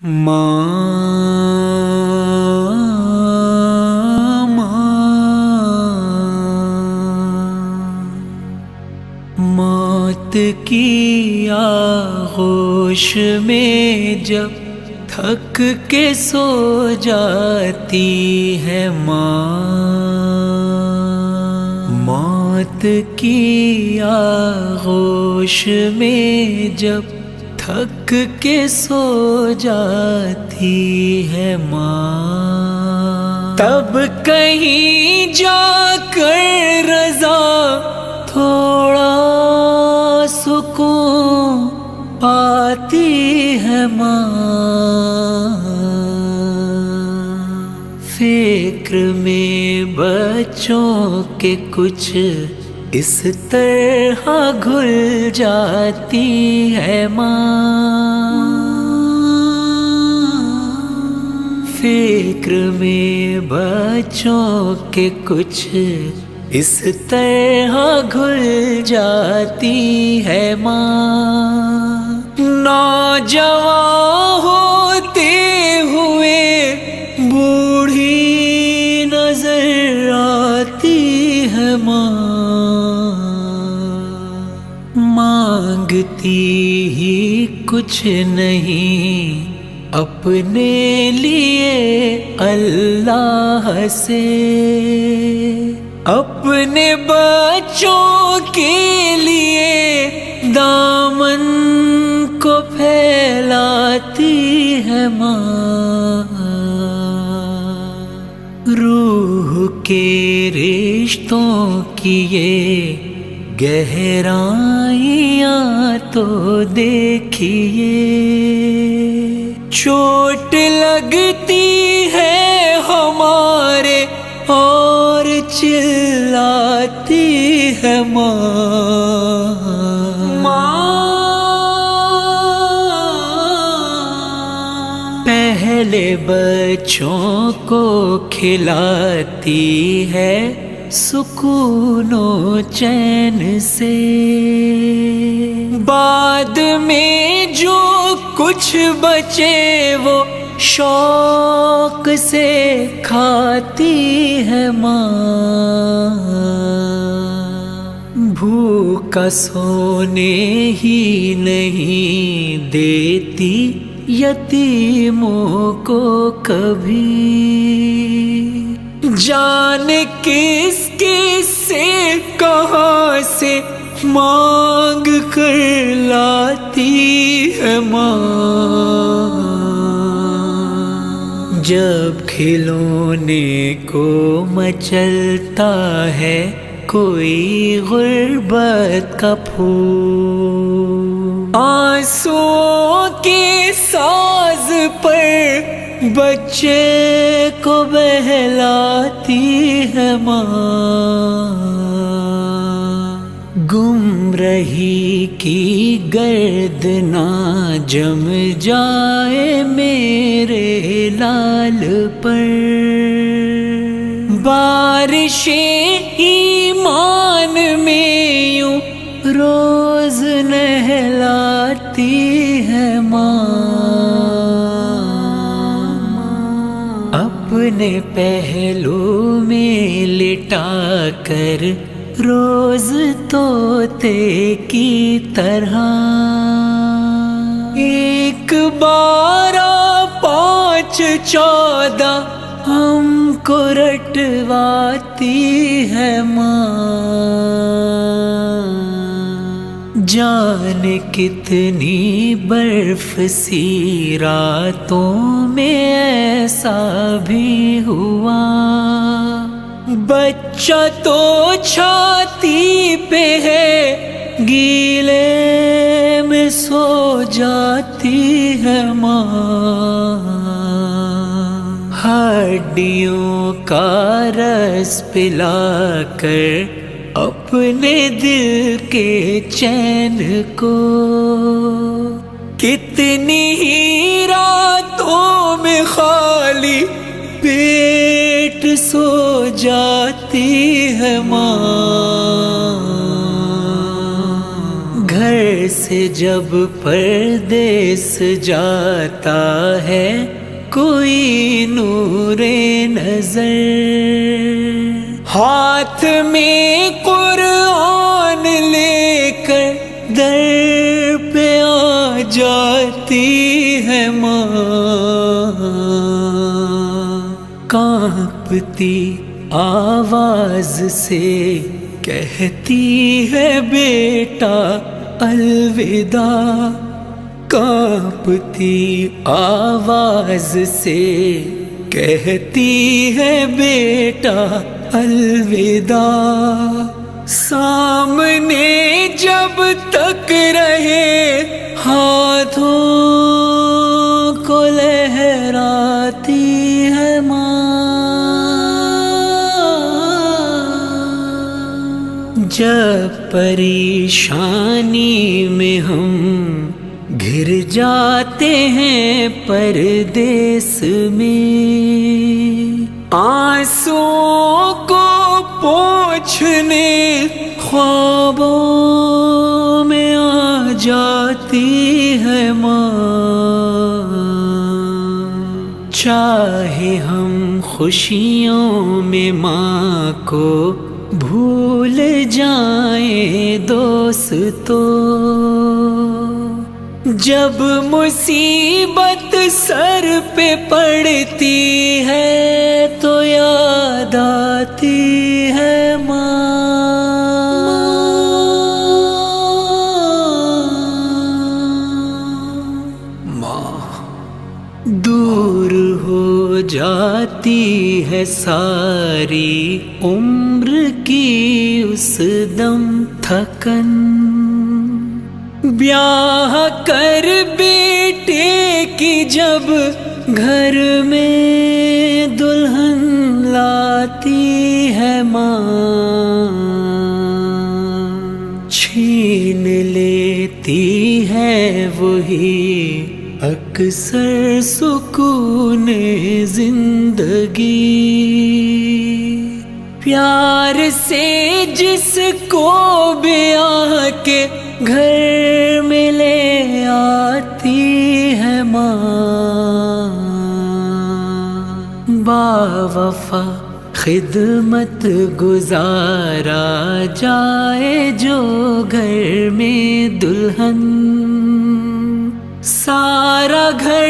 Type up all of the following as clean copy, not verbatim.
موت کی آغوش میں جب تھک کے سو جاتی ہے موت کی آغوش میں جب تھک کے سو جاتی ہے تب کہیں جا کر رضا تھوڑا سکون پاتی ہے فکر میں بچوں کے کچھ اس طرح گھل جاتی ہے فکر میں بچوں کے کچھ اس طرح گھل جاتی ہے نوجوان ہوتے ہوئے بوڑھی نظر آتی ہے مانگتی ہی کچھ نہیں اپنے لیے اللہ سے اپنے بچوں کے لیے دامن کو پھیلاتی ہے روح کے رشتوں کی یہ گہرائیاں تو دیکھیے چوٹ لگتی ہے ہمارے اور چلاتی ہے پہلے بچوں کو کھلاتی ہے سکون و چین سے بعد میں جو کچھ بچے وہ شوق سے کھاتی ہے بھوکا سونے ہی نہیں دیتی یتیموں کو کبھی جان کس کس سے کہاں سے مانگ کر لاتی ہے جب کھلونے کو مچلتا ہے کوئی غربت کا پھول آنسوؤں کے ساز پر بچے کو بہلاتی ہے گم رہی کی گرد نہ جم جائے میرے لال پر بارش ایمان میں یوں روز نہلاتی ہے اپنے پہلو میں لٹا کر روز طوطے کی طرح ایک 12 5 14 ہم کو رٹواتی ہے جان کتنی برف سی راتوں میں ایسا بھی ہوا بچہ تو چھاتی پہ ہے گیلے میں سو جاتی ہے ہڈیوں کا رس پلا کر اپنے دل کے چین کو کتنی ہی راتوں میں خالی پیٹ سو جاتی ہے گھر سے جب پردیس جاتا ہے کوئی نور نظر، ہاتھ میں قرآن لے کر در پہ آ جاتی ہے ماں، کانپتی آواز سے کہتی ہے بیٹا الوداع، کانپتی آواز سے کہتی ہے بیٹا الوداع، سامنے جب تک رہے ہاتھوں کو لہراتی ہے ماں، جب پریشانی میں ہم گھر جاتے ہیں پردیس میں، آنسوؤں کو پوچھنے خوابوں میں آ جاتی ہے ماں، چاہے ہم خوشیوں میں ماں کو بھول جائیں دوستو، جب مصیبت سر پہ پڑتی ہے تو یاد آتی ہے ماں، دور ہو جاتی ہے ساری عمر کی اس دم تھکن، بیاہ کر بیٹے کی جب گھر میں دلہن لاتی ہے ماں، چھین لیتی ہے وہی اکثر سکون زندگی، پیار سے جس کو بیاہ کے گھر میں لے آتی ہے ماں، باوفا خدمت گزارا جائے جو گھر میں دلہن، سارا گھر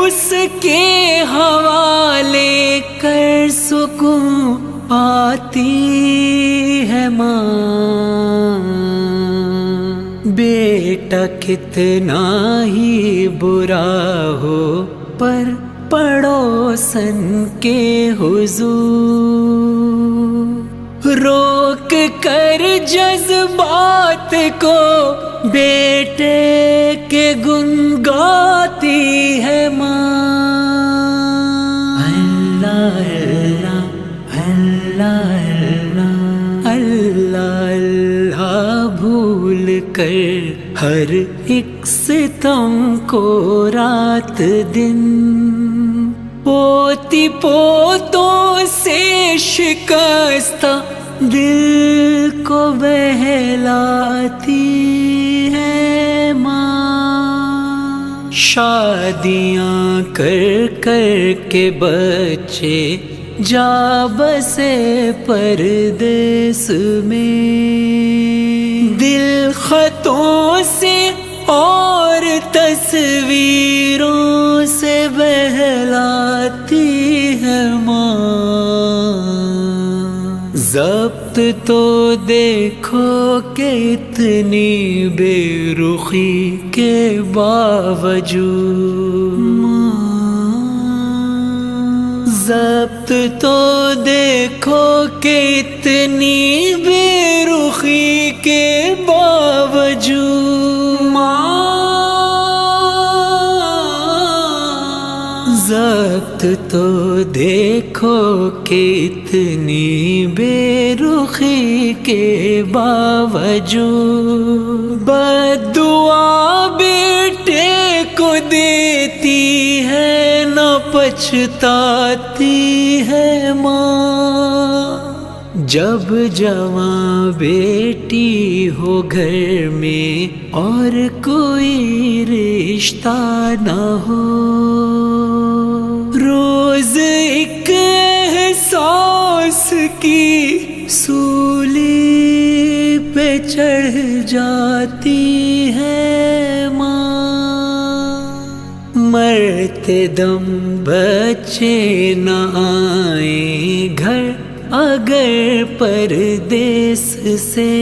اس کے حوالے کر سکون پاتی ہے ماں، بیٹا کتنا ہی برا ہو پر پڑوسن کے حضور روک کر جذبات کو بیٹے کے گن گاتی ہے ماں، اللہ اللہ اللہ اللہ اللہ بھول کر ہر ایک ستم کو رات دن، پوتی پوتوں سے شکستہ دل کو بہلاتی ہے ماں، شادیاں کر کر کے بچے جا بسے پردیس میں، دل خطوں سے اور تصویروں سے بہلاتی ہے ماں، ضبط تو دیکھو کہ اتنی بے رخی کے باوجود، ضبط تو دیکھو کہ اتنی بے رخی کے باوجود، ضبط تو دیکھو کہ اتنی بے رخی کے باوجود، بد دعا بیٹے کو دیتی ہے نہ پچھتاتی ہے ماں، جب جواں بیٹی ہو گھر میں اور کوئی رشتہ نہ ہو، روز ایک احساس کی سولی پہ چڑھ جاتی ہے ماں، مرتے دم بچے نہ آئیں گھر اگر پردیس سے،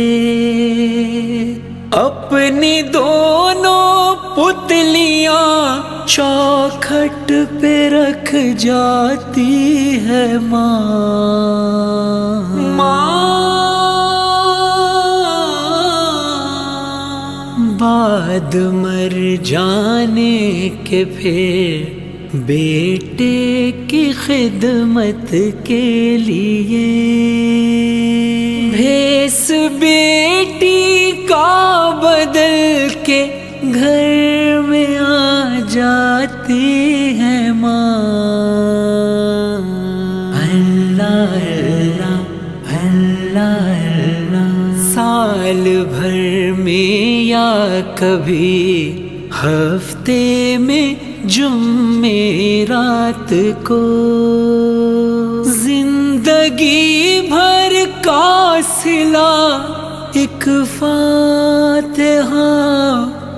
اپنی دونوں پتلیاں چوکھٹ پہ رکھ جاتی ہے بعد مر جانے کے پھر بیٹے کی خدمت کے لیے بھیس بیٹی کا بدل کے گھر میں آ جاتی ہے ماں۔ اللہ اللہ اللہ اللہ، سال بھر میں یا کبھی ہفتے میں جمعرات کو، زندگی بھر کا صلہ ایک فاتحہ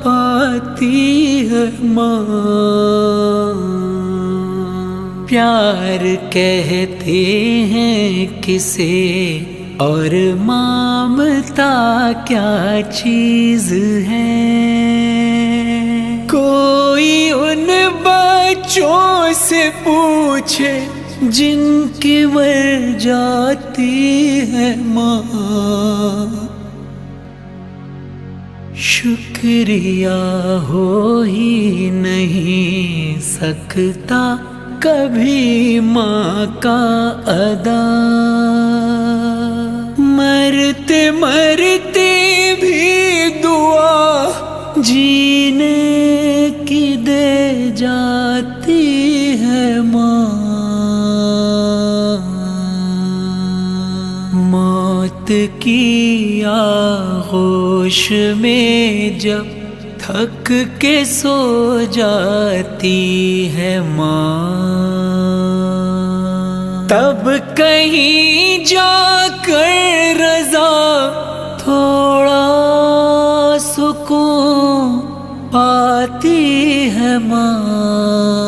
پاتی ہے ماں۔ پیار کہتے ہیں کسے اور ممتا کیا چیز ہے، کوئی ان بچوں سے پوچھے جن کی مر جاتی ہے ماں۔ شکریہ ہو ہی نہیں سکتا کبھی ماں کا ادا، مرتے مرتے بھی دعا جینے کی دے جاتی ہے ماں۔ موت کی آغوش میں جب تھک کے سو جاتی ہے ماں، تب کہیں جا کر رضا تھوڑا سکون پاتی ہے ماں۔